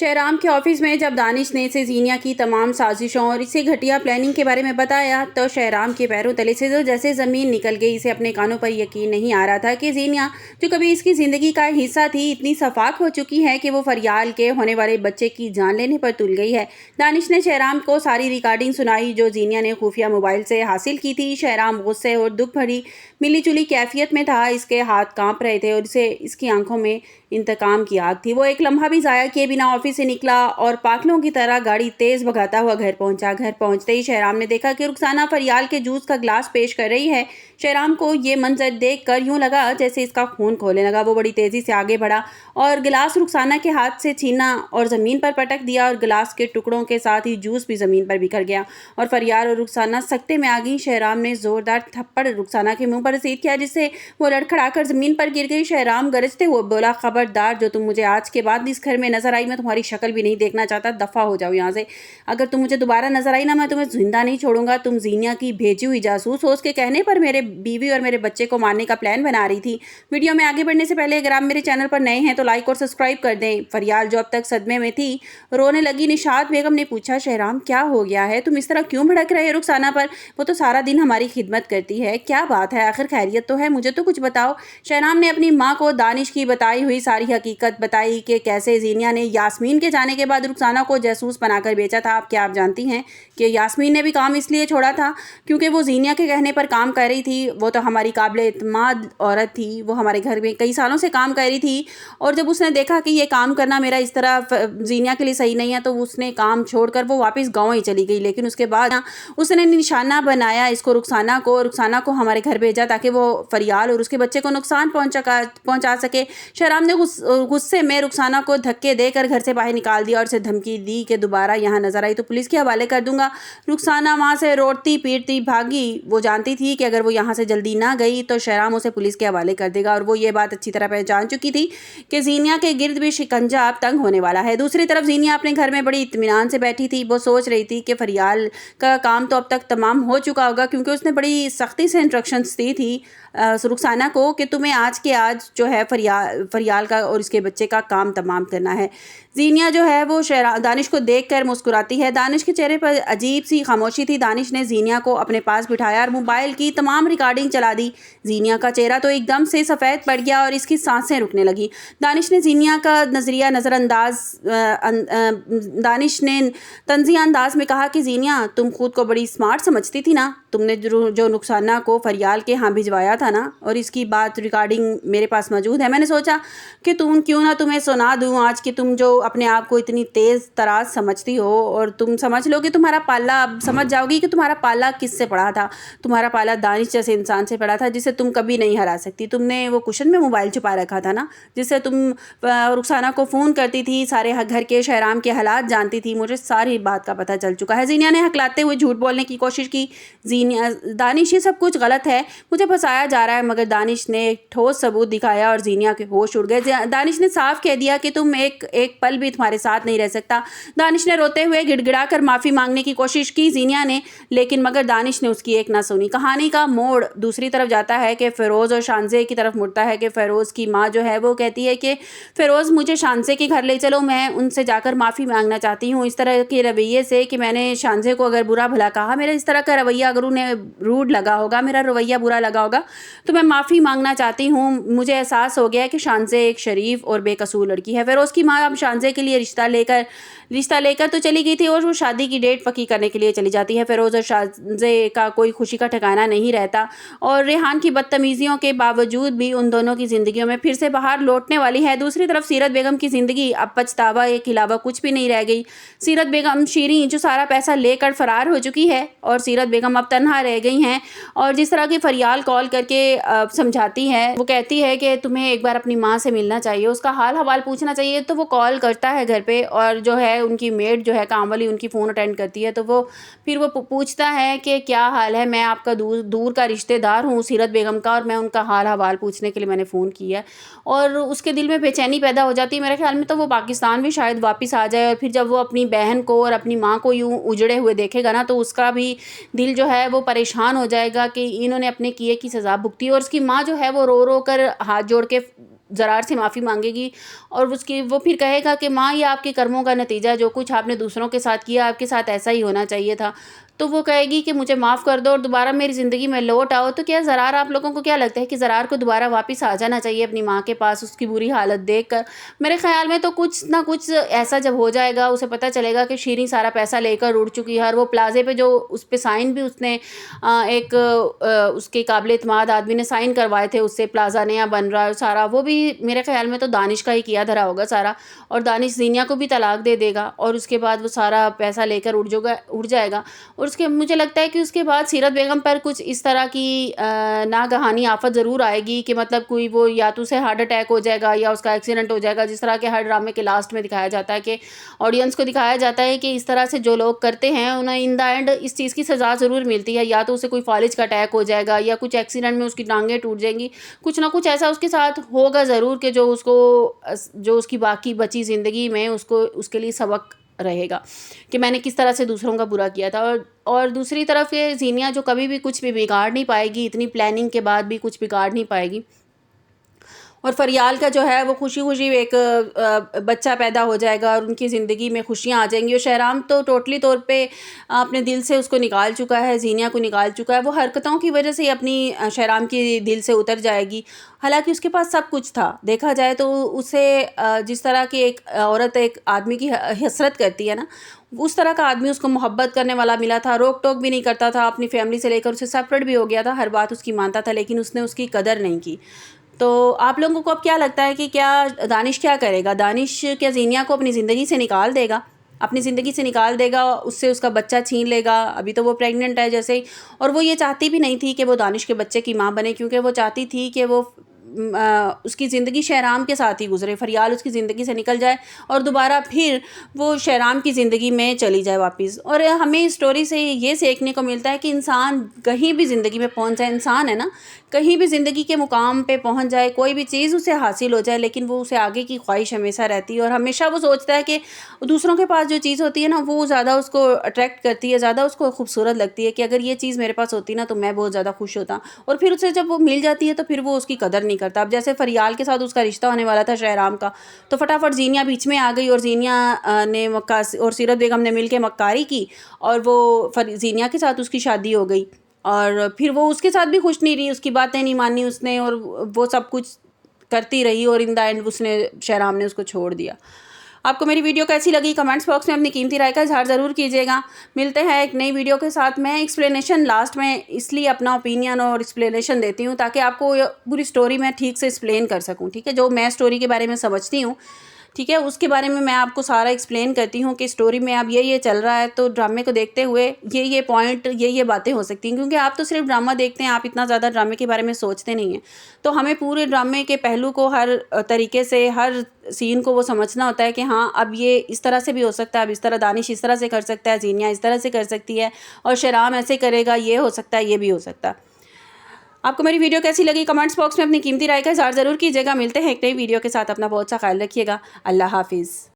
शहराम के ऑफिस में जब दानिश ने इसे जीनिया की तमाम साजिशों और इसे घटिया प्लानिंग के बारे में बताया तो शहराम के पैरों तले से तो जैसे ज़मीन निकल गई। इसे अपने कानों पर यकीन नहीं आ रहा था कि जीनिया, जो कभी इसकी ज़िंदगी का हिस्सा थी, इतनी सफाक हो चुकी है कि वो फरियाल के होने वाले बच्चे की जान लेने पर तुल गई है। दानिश ने शहराम को सारी रिकॉर्डिंग सुनाई जो जीनिया ने खुफिया मोबाइल से हासिल की थी। शहराम गुस्से और दुख भरी मिली-जुली कैफियत में था। इसके हाथ कांप रहे थे और इसकी आंखों में इंतकाम की आग थी। वो एक लम्हा भी ज़ाया किए बिना ऑफिस से निकला और पागलों की तरह गाड़ी तेज़ भगाता हुआ घर पहुंचा। घर पहुंचते ही शहराम ने देखा कि रुखसाना फरियाल के जूस का गिलास पेश कर रही है। शहराम को ये मंजर देखकर यूं लगा जैसे इसका खून खोलने लगा। वो बड़ी तेज़ी से आगे बढ़ा और गिलास रुखसाना के हाथ से छीना और ज़मीन पर पटक दिया और गिलास के टुकड़ों के साथ ही जूस भी ज़मीन पर बिखर गया और फरियाल और रुखसाना सकते में आ गई। शहराम ने ज़ोरदार थप्पड़ रुखसाना के मुंह पर रसीद किया जिससे वो लड़खड़ाकर ज़मीन पर गिर गई। शहराम गरजते हुए बोला, खबरदार, जो तुम मुझे आज के बाद इस घर में नजर आई, मैं तुम्हारी शक्ल भी नहीं देखना चाहता। दफा हो जाओ यहाँ से। अगर तुम मुझे दोबारा नजर आई ना, मैं तुम्हें जिंदा नहीं छोड़ूंगा। तुम जीनिया की भेजी हुई जासूस हो। उसके कहने पर मेरे बीवी और मेरे बच्चे को मारने का प्लान बना रही थी। वीडियो में आगे बढ़ने से पहले अगर आप मेरे चैनल पर नए हैं तो लाइक और सब्सक्राइब कर दें। फरियाल, जो अब तक सदमे में थी, रोने लगी। निशात बेगम ने पूछा, शहराम क्या हो गया है? तुम इस तरह क्यों भड़क रहे हो रुखसाना पर? वो तो सारा दिन हमारी खिदमत करती है। क्या बात है? आखिर खैरियत तो है? मुझे तो कुछ बताओ। शहराम ने अपनी माँ को दानिश की बताई हुई सारी हकीकत बताई कि कैसे जीनिया ने यास्मीन के जाने के बाद रुखसाना को जासूस बनाकर बेचा था। क्या आप जानती हैं कि यास्मीन ने भी काम इसलिए छोड़ा था क्योंकि वो जीनिया के कहने पर काम कर रही थी। वो तो हमारी काबिल इत्माद औरत थी। वो हमारे घर में कई सालों से काम कर रही थी और जब उसने देखा कि ये काम करना मेरा इस तरह जीनिया के लिए सही नहीं है तो उसने काम छोड़कर वो वापस गाँव ही चली गई। लेकिन उसके बाद उसने निशाना बनाया इसको, रुखसाना को हमारे घर भेजा ताकि वो फरियाल और उसके बच्चे को नुकसान पहुंचा सके। शहराम ने गुस्से में रुखसाना को धक्के देकर घर से बाहर निकाल दिया और उसे धमकी दी कि दोबारा यहाँ नजर आई तो पुलिस के हवाले कर दूंगा। रुखसाना वहाँ से रोती पीटती भागी। वो जानती थी कि अगर वो यहाँ से जल्दी ना गई तो शहराम उसे पुलिस के हवाले कर देगा और वो ये बात अच्छी तरह पहचान चुकी थी कि जीनिया के गिर्द भी शिकंजा अब तंग होने वाला है। दूसरी तरफ जीनिया अपने घर में बड़ी इत्मीनान से बैठी थी। वो सोच रही थी कि फरियाल का काम तो अब तक तमाम हो चुका होगा क्योंकि उसने बड़ी सख्ती से इंस्ट्रक्शंस दी थी रुखसाना को कि तुम्हें आज के आज जो है फरियाल का और इसके बच्चे का काम तमाम करना है। जीनिया जो है वो दानिश को देखकर मुस्कुराती है। दानिश के चेहरे पर अजीब सी खामोशी थी। दानिश ने जीनिया को अपने पास बिठाया और मोबाइल की तमाम रिकॉर्डिंग चला दी। जीनिया का चेहरा तो एकदम से सफ़ेद पड़ गया और इसकी सांसें रुकने लगी। दानिश ने जीनिया का नज़रिया दानिश ने तंज़िया अंदाज में कहा कि जीनिया, तुम खुद को बड़ी स्मार्ट समझती थी ना। तुमने जो रुखसाना को फरियाल के यहाँ भिजवाया था ना, और इसकी बात रिकॉर्डिंग मेरे पास मौजूद है। मैंने सोचा कि क्यों ना तुम्हें सुना दूँ आज कि तुम जो अपने आप को इतनी तेज़ तराज समझती हो और तुम समझ लो कि तुम्हारा पाला, अब समझ जाओगी कि तुम्हारा पाला किससे पड़ा था। तुम्हारा पाला दानिश जैसे इंसान से पड़ा था जिसे तुम कभी नहीं हरा सकती। तुमने वो कुशन में मोबाइल छुपा रखा था ना, जिससे तुम रुखसाना को फ़ोन करती थी, सारे घर के शहराम के हालात जानती थी। मुझे सारी बात का पता चल चुका है। जीनिया ने हकलाते हुए झूठ बोलने की कोशिश की। दानिश, ये सब कुछ गलत है, मुझे फंसाया जा रहा है। मगर दानिश ने एक ठोस सबूत दिखाया और जीनिया के होश उड़ गए। दानिश ने साफ कह दिया कि तुम एक पल भी तुम्हारे साथ नहीं रह सकता। दानिश ने रोते हुए गिड़गिड़ा कर माफ़ी मांगने की कोशिश की जीनिया ने, लेकिन मगर दानिश ने उसकी एक ना सुनी। कहानी का मोड़ दूसरी तरफ जाता है कि फ़िरोज़ और शानज़े की तरफ मुड़ता है कि फ़िरोज़ की माँ जो है वो कहती है कि फ़िरोज़, मुझे शानज़े के घर ले चलो, मैं उनसे जाकर माफ़ी मांगना चाहती हूँ इस तरह के रवैये से कि मैंने शानज़े को अगर बुरा भला कहा, मेरा इस तरह का रवैया अगर उन्हें रूड लगा होगा, मेरा रवैया बुरा लगा होगा, तो मैं माफ़ी मांगना चाहती हूँ। मुझे एहसास हो गया है कि शानज़े एक शरीफ और बेकसूर लड़की है। फ़िरोज़ की माँ अब शानज़े के लिए रिश्ता लेकर तो चली गई थी और वो शादी की डेट पक्की करने के लिए चली जाती है। फ़िरोज़ और शानज़े का कोई खुशी का ठिकाना नहीं रहता और रेहान की बदतमीज़ियों के बावजूद भी उन दोनों की ज़िंदगियों में फिर से बाहर लौटने वाली है। दूसरी तरफ सीरत बेगम की ज़िंदगी अब पछतावा के अलावा कुछ भी नहीं रह गई। सीरत बेगम शीरीं जो सारा पैसा लेकर फ़रार हो चुकी है और सीरत बेगम अब तन्हा रह गई हैं और जिस तरह की फरियाल कॉल करके समझाती है, वो कहती है कि तुम्हें एक बार अपनी माँ से मिलना चाहिए, उसका हाल हवाल पूछना चाहिए। तो वो कॉल करता है घर पे और जो है उनकी मेड जो है काम वाली उनकी फ़ोन अटेंड करती है। तो वो पूछता है कि क्या हाल है, मैं आपका दूर का रिश्तेदार हूँ सीरत बेगम का और मैं उनका हाल हवाल पूछने के लिए मैंने फ़ोन किया। और उसके दिल में बेचैनी पैदा हो जाती है। मेरे ख्याल में तो वो पाकिस्तान भी शायद वापस आ जाए और फिर जब वो अपनी बहन को और अपनी माँ को यूँ उजड़े हुए देखेगा ना, तो उसका भी दिल जो है वो परेशान हो जाएगा कि इन्होंने अपने किए की सज़ा भुगती। और उसकी माँ जो है वो रो रो कर हाथ जोड़ के ज़रार से माफ़ी मांगेगी और वो फिर कहेगा कि माँ ये आपके कर्मों का नतीजा है, जो कुछ आपने दूसरों के साथ किया आपके साथ ऐसा ही होना चाहिए था। तो वो कहेगी कि मुझे माफ़ कर दो और दोबारा मेरी ज़िंदगी में लौट आओ। तो क्या ज़रार, आप लोगों को क्या लगता है कि ज़रार को दोबारा वापस आ जाना चाहिए अपनी माँ के पास उसकी बुरी हालत देखकर? मेरे ख़्याल में तो कुछ ना कुछ ऐसा जब हो जाएगा, उसे पता चलेगा कि शीरीं सारा पैसा लेकर उड़ चुकी है और वो प्लाज़े पे जो उस पे साइन भी उसने उसके काबिल-एतमाद आदमी ने साइन करवाए थे उससे, प्लाज़ा नया बन रहा है सारा, वो भी मेरे ख़्याल में तो दानिश का ही किया धरा होगा सारा। और दानिश ज़ीनिया को भी तलाक दे देगा और उसके बाद वो सारा पैसा लेकर उड़ जाएगा। और उसके मुझे लगता है कि उसके बाद सीरत बेगम पर कुछ इस तरह की नागहानी आफ़त ज़रूर आएगी कि मतलब कोई वो या तो उसे हार्ट अटैक हो जाएगा या उसका एक्सीडेंट हो जाएगा, जिस तरह के हर ड्रामे के लास्ट में दिखाया जाता है कि ऑडियंस को दिखाया जाता है कि इस तरह से जो लोग करते हैं उन्हें इन द एंड इस चीज़ की सज़ा ज़रूर मिलती है, या तो उसे कोई फालिज का अटैक हो जाएगा या कुछ एक्सीडेंट में उसकी टांगें टूट जाएंगी, कुछ ना कुछ ऐसा उसके साथ होगा ज़रूर कि जो उसकी बाकी बची ज़िंदगी में उसके लिए सबक रहेगा कि मैंने किस तरह से दूसरों का बुरा किया था। और दूसरी तरफ ये ज़ीनिया जो कभी भी कुछ भी बिगाड़ नहीं पाएगी, इतनी प्लानिंग के बाद भी कुछ बिगाड़ नहीं पाएगी। और फरियाल का जो है वो खुशी-खुशी एक बच्चा पैदा हो जाएगा और उनकी ज़िंदगी में खुशियाँ आ जाएंगी। और शहराम तो टोटली तौर पे अपने दिल से उसको निकाल चुका है, ज़ीनिया को निकाल चुका है। वो हरकतों की वजह से ही अपनी शहराम की दिल से उतर जाएगी। हालाँकि उसके पास सब कुछ था, देखा जाए तो उसे जिस तरह की एक औरत एक आदमी की हसरत करती है ना, उस तरह का आदमी उसको मोहब्बत करने वाला मिला था, रोक-टोक भी नहीं करता था, अपनी फैमिली से लेकर उसे सेपरेट भी हो गया था, हर बात उसकी मानता था, लेकिन उसने उसकी कदर नहीं की। तो आप लोगों को अब क्या लगता है कि क्या दानिश क्या करेगा? दानिश क्या ज़ीनिया को अपनी ज़िंदगी से निकाल देगा? अपनी ज़िंदगी से निकाल देगा, उससे उसका बच्चा छीन लेगा, अभी तो वो प्रेग्नेंट है जैसे ही। और वो ये चाहती भी नहीं थी कि वो दानिश के बच्चे की माँ बने, क्योंकि वो चाहती थी कि वो उसकी ज़िंदगी शहराम के साथ ही गुजरे, फरियाल उसकी ज़िंदगी से निकल जाए और दोबारा फिर वो शहराम की ज़िंदगी में चली जाए वापस। और हमें इस स्टोरी से ये सीखने को मिलता है कि इंसान कहीं भी ज़िंदगी में पहुंच जाए, इंसान है ना, कहीं भी ज़िंदगी के मुकाम पे पहुंच जाए, कोई भी चीज़ उसे हासिल हो जाए, लेकिन वो उसे आगे की ख्वाहिश हमेशा रहती है और हमेशा वो सोचता है कि दूसरों के पास जो चीज़ होती है ना, वो ज़्यादा उसको अट्रैक्ट करती है, ज़्यादा उसको खूबसूरत लगती है कि अगर ये चीज़ मेरे पास होती ना तो मैं बहुत ज़्यादा खुश होता। और फिर उसे जब वो मिल जाती है तो फिर वो उसकी कदर नहीं करता। अब जैसे फरियाल के साथ उसका रिश्ता होने वाला था शहराम का, तो फटाफट ज़ीनिया बीच में आ गई और ज़ीनिया ने और सीरत बेगम ने मिल के मक्कारी की और वो ज़ीनिया के साथ उसकी शादी हो गई। और फिर वो उसके साथ भी खुश नहीं रही, उसकी बातें नहीं मानी उसने और वो सब कुछ करती रही और इन द एंड शहराम ने उसको छोड़ दिया। आपको मेरी वीडियो कैसी लगी कमेंट्स बॉक्स में अपनी कीमती राय का इज़हार ज़रूर कीजिएगा। मिलते हैं एक नई वीडियो के साथ। मैं एक्सप्लेनेशन लास्ट में इसलिए अपना ओपिनियन और एक्सप्लेनेशन देती हूँ ताकि आपको पूरी स्टोरी मैं ठीक से एक्सप्लेन कर सकूँ, ठीक है। जो मैं स्टोरी के बारे में समझती हूँ, ठीक है, उसके बारे में मैं आपको सारा एक्सप्लेन करती हूँ कि स्टोरी में अब ये चल रहा है, तो ड्रामे को देखते हुए ये पॉइंट ये बातें हो सकती हैं, क्योंकि आप तो सिर्फ ड्रामा देखते हैं, आप इतना ज़्यादा ड्रामे के बारे में सोचते नहीं हैं। तो हमें पूरे ड्रामे के पहलू को हर तरीके से, हर सीन को वो समझना होता है कि हाँ अब ये इस तरह से भी हो सकता है, अब इस तरह दानिश इस तरह से कर सकता है, ज़ीनिया इस तरह से कर सकती है और शहराम ऐसे करेगा, ये हो सकता है, ये भी हो सकता है। आपको मेरी वीडियो कैसी लगी कमेंट्स बॉक्स में अपनी कीमती राय का इज़हार ज़रूर कीजिएगा। मिलते हैं एक नई वीडियो के साथ। अपना बहुत सा ख्याल रखिएगा। अल्लाह हाफिज़।